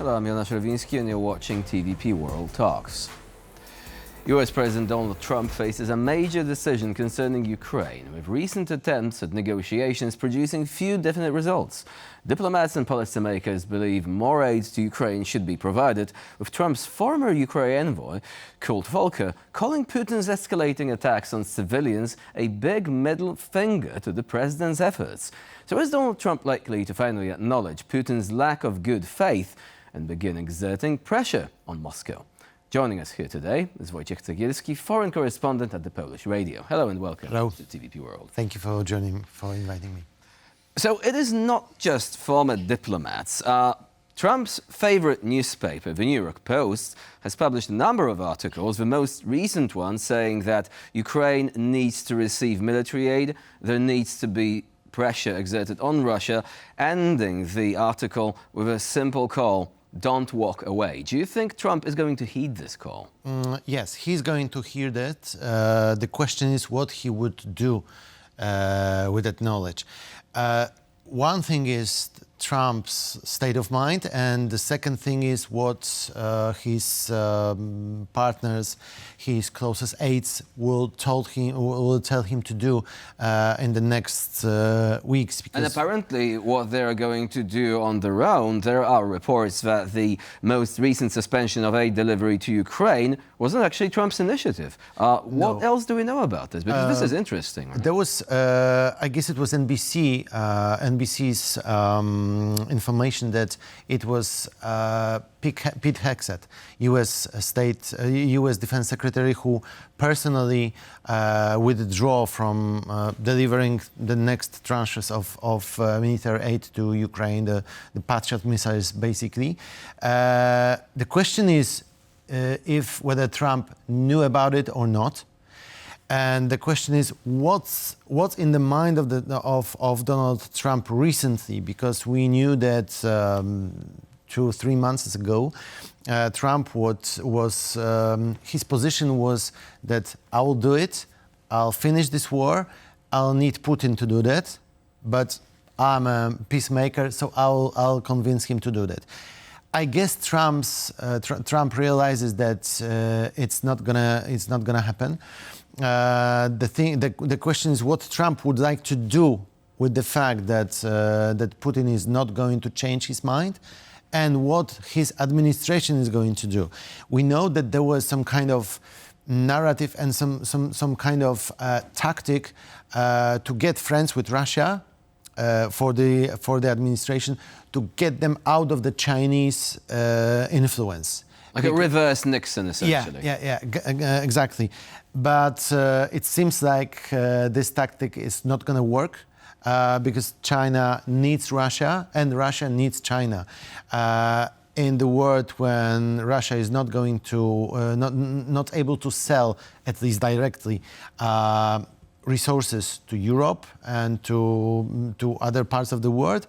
Hello, I'm Jonasz Rowinski and you're watching TVP World Talks. US President Donald Trump faces a major decision concerning Ukraine, with recent attempts at negotiations producing few definite results. Diplomats and policymakers believe more aid to Ukraine should be provided, with Trump's former Ukraine envoy, Kurt Volker, calling Putin's escalating attacks on civilians a big middle finger to the president's efforts. So is Donald Trump likely to finally acknowledge Putin's lack of good faith and begin exerting pressure on Moscow? Joining us here today is Wojciech Cegielski, foreign correspondent at the Polish radio. Hello and welcome to TVP World. Thank you for joining, for inviting me. So it is not just former diplomats. Trump's favorite newspaper, the New York Post, has published a number of articles, the most recent one saying that Ukraine needs to receive military aid, there needs to be pressure exerted on Russia, ending the article with a simple call: don't walk away. Do you think Trump is going to heed this call? Yes, he's going to hear that. The question is what he would do with that knowledge. One thing is Trump's state of mind, and the second thing is what his partners, his closest aides will tell him to do in the next weeks. And apparently what they're going to do on their own, there are reports that the most recent suspension of aid delivery to Ukraine wasn't actually Trump's initiative. What else do we know about this? Because this is interesting. Right? There was, I guess it was NBC's information that it was Pete Hegseth, U.S. Defense Secretary, who personally withdraw from delivering the next tranches of military aid to Ukraine, the Patriot missiles, basically. The question is whether Trump knew about it or not. And the question is, what's in the mind of Donald Trump recently? Because we knew that 2 or 3 months ago, Trump his position was that I will do it, I'll finish this war, I'll need Putin to do that, but I'm a peacemaker, so I'll convince him to do that. I guess Trump realizes that it's not gonna happen. The question is what Trump would like to do with the fact that Putin is not going to change his mind, and what his administration is going to do. We know that there was some kind of narrative and some kind of tactic to get friends with Russia for the administration, to get them out of the Chinese influence. Like a reverse Nixon, essentially. Yeah, exactly. But it seems like this tactic is not going to work because China needs Russia and Russia needs China. In the world when Russia is not going to, not able to sell, at least directly, resources to Europe and to other parts of the world,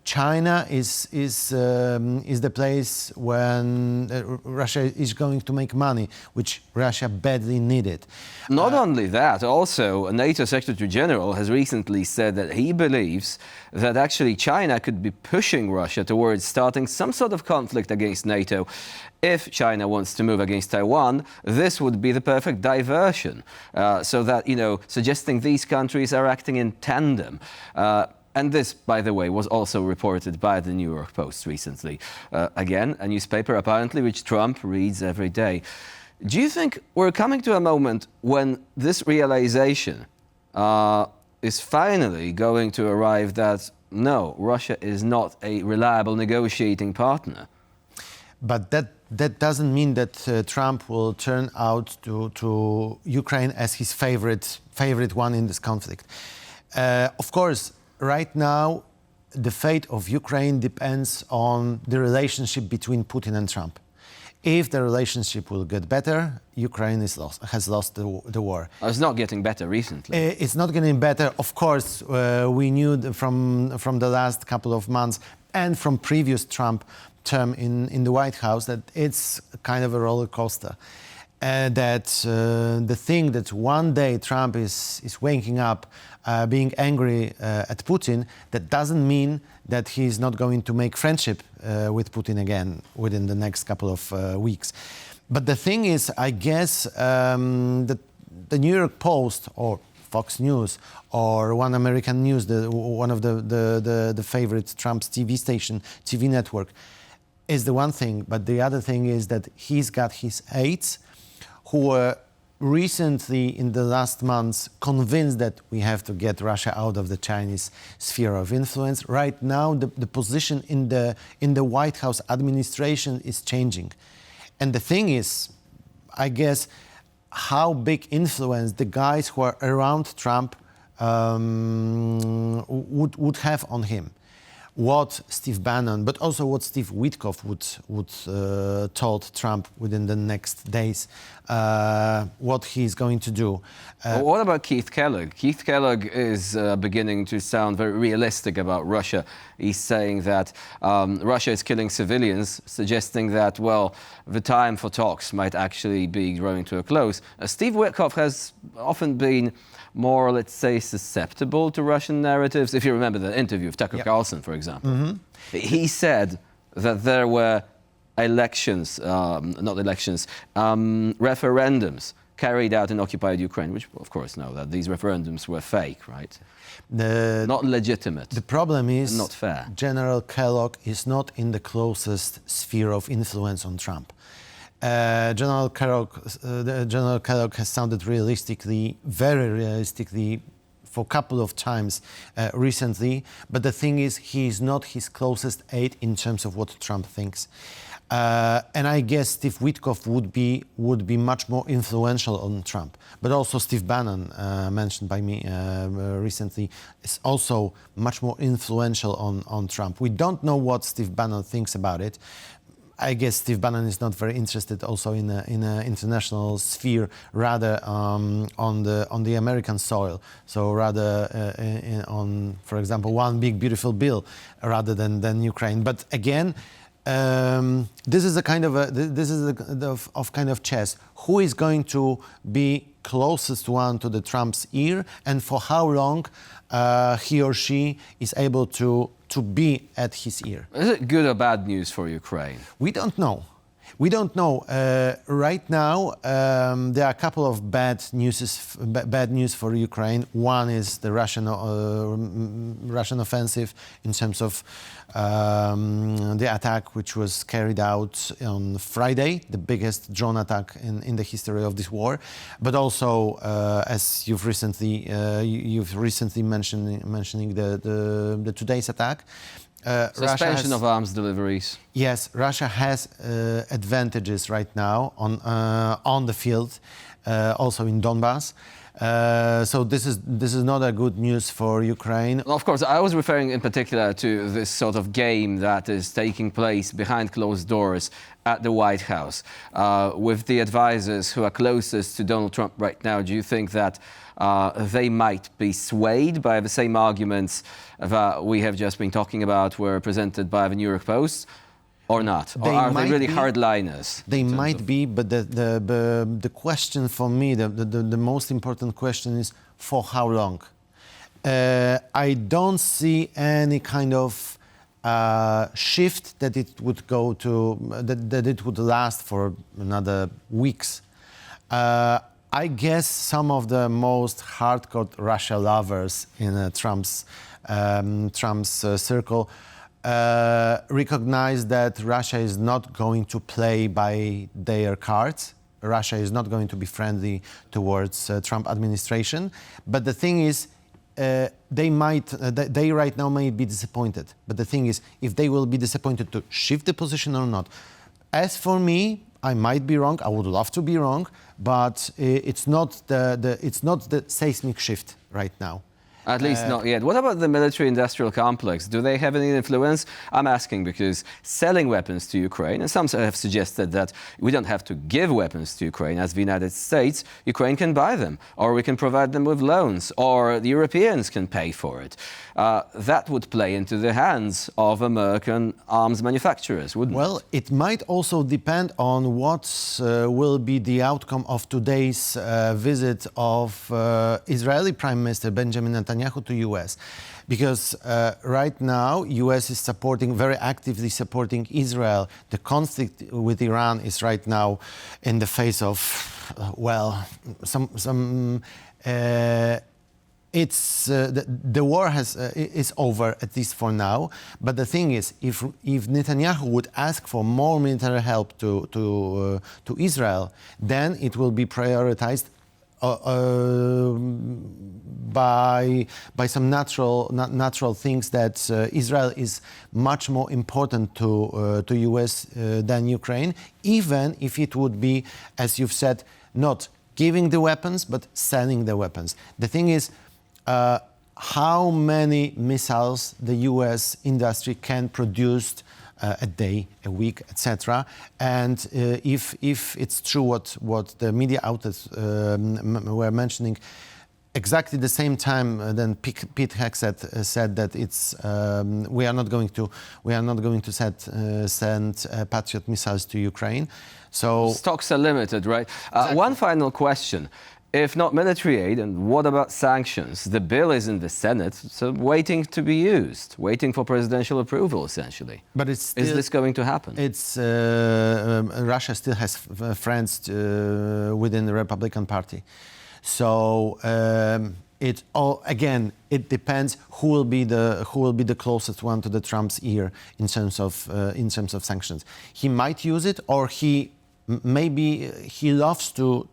China is the place when Russia is going to make money, which Russia badly needed. Not only that, also NATO Secretary General has recently said that he believes that actually China could be pushing Russia towards starting some sort of conflict against NATO. If China wants to move against Taiwan, this would be the perfect diversion, so that, suggesting these countries are acting in tandem. And this, by the way, was also reported by the New York Post recently. Again, a newspaper apparently which Trump reads every day. Do you think we're coming to a moment when this realization is finally going to arrive that, no, Russia is not a reliable negotiating partner? But that doesn't mean that Trump will turn out to Ukraine as his favorite one in this conflict. Of course, right now, the fate of Ukraine depends on the relationship between Putin and Trump. If the relationship will get better, Ukraine has lost the war. It's not getting better recently. It's not getting better. Of course, we knew from the last couple of months and from previous Trump term in the White House that it's kind of a roller coaster. the thing that one day Trump is waking up, being angry at Putin, that doesn't mean that he's not going to make friendship with Putin again within the next couple of weeks. But the thing is, I guess that the New York Post or Fox News or One American News, one of the favorite Trump's TV station, TV network, is the one thing. But the other thing is that he's got his aides who were recently, in the last months, convinced that we have to get Russia out of the Chinese sphere of influence. Right now, the position in the White House administration is changing. And the thing is, I guess, how big influence the guys who are around Trump would have on him. What Steve Bannon, but also what Steve Witkoff would told Trump within the next days, what he's going to do. Well, what about Keith Kellogg? Keith Kellogg is beginning to sound very realistic about Russia. He's saying that Russia is killing civilians, suggesting that, well, the time for talks might actually be drawing to a close. Steve Witkoff has often been more, let's say, susceptible to Russian narratives. If you remember the interview of Tucker Carlson, for example, he said that there were referendums carried out in occupied Ukraine, which, of course, know that these referendums were fake, right? Not legitimate. The problem is not fair. General Kellogg is not in the closest sphere of influence on Trump. General Kellogg has sounded realistically, very realistically, for a couple of times recently. But the thing is, he is not his closest aide in terms of what Trump thinks. And I guess Steve Witkoff would be much more influential on Trump. But also Steve Bannon, mentioned by me recently, is also much more influential on Trump. We don't know what Steve Bannon thinks about it. I guess Steve Bannon is not very interested also in an international sphere, rather on the American soil. So rather on, for example, one big beautiful bill, rather than Ukraine. But again, this is a kind of chess. Who is going to be closest one to the Trump's ear, and for how long he or she is able to be at his ear? Is it good or bad news for Ukraine? We don't know. We don't know. Right now, there are a couple of bad news for Ukraine. One is the Russian offensive in terms of the attack which was carried out on Friday, the biggest drone attack in the history of this war. But also, as you've recently mentioning the today's attack. Suspension of arms deliveries. Yes, Russia has advantages right now on the field, also in Donbass. So this is not a good news for Ukraine. Of course, I was referring in particular to this sort of game that is taking place behind closed doors at the White House with the advisors who are closest to Donald Trump right now. Do you think that they might be swayed by the same arguments that we have just been talking about were presented by the New York Post, or not? Or are they really hardliners? They might be, but the question for me, the most important question is, for how long? I don't see any kind of shift that it would go to, that it would last for another weeks. I guess some of the most hardcore Russia lovers in Trump's circle recognize that Russia is not going to play by their cards. Russia is not going to be friendly towards Trump administration. But the thing is, they right now may be disappointed. But the thing is, if they will be disappointed to shift the position or not. As for me, I might be wrong. I would love to be wrong, but it's not the seismic shift right now. At least not yet. What about the military-industrial complex? Do they have any influence? I'm asking because selling weapons to Ukraine, and some have suggested that we don't have to give weapons to Ukraine as the United States. Ukraine can buy them, or we can provide them with loans, or the Europeans can pay for it. That would play into the hands of American arms manufacturers, wouldn't it? Well, it might also depend on what will be the outcome of today's visit of Israeli Prime Minister Benjamin Netanyahu to US. Because right now, US is very actively supporting Israel. The conflict with Iran is right now in the face of, the war is over, at least for now. But the thing is, if Netanyahu would ask for more military help to Israel, then it will be prioritized by some natural things that Israel is much more important to US than Ukraine, even if it would be, as you've said, not giving the weapons but selling the weapons. The thing is, how many missiles the US industry can produce a day, a week, etc. And if it's true what the media outlets were mentioning, exactly the same time then Pete Hegseth said that we are not going to send Patriot missiles to Ukraine. So stocks are limited, right? Exactly. One final question. If not military aid, and what about sanctions? The bill is in the Senate, so waiting to be used, waiting for presidential approval, essentially. But is this going to happen? Russia still has friends within the Republican Party, so it depends who will be the closest one to the Trump's ear in terms of sanctions. He might use it, or maybe he loves to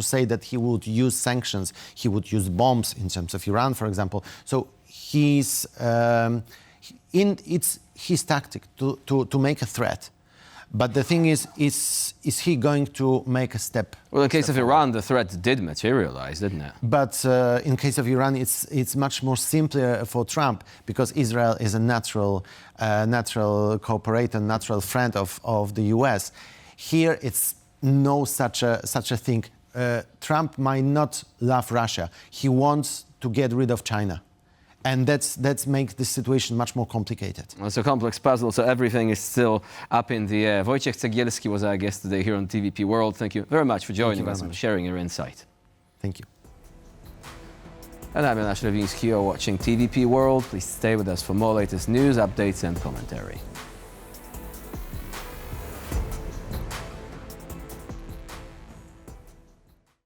say that he would use sanctions. He would use bombs in terms of Iran, for example. So it's his tactic to make a threat. But the thing is he going to make a step? Well, in case of Iran, the threat did materialize, didn't it? But in case of Iran, it's much more simpler for Trump, because Israel is a natural cooperator, natural friend of the US. Here, it's no such a thing. Trump might not love Russia. He wants to get rid of China. And that's makes the situation much more complicated. Well, it's a complex puzzle, so everything is still up in the air. Wojciech Cegielski was our guest today here on TVP World. Thank you very much for joining us and sharing your insight. Thank you. And I'm Jonasz Lewiński. You're watching TVP World. Please stay with us for more latest news, updates and commentary.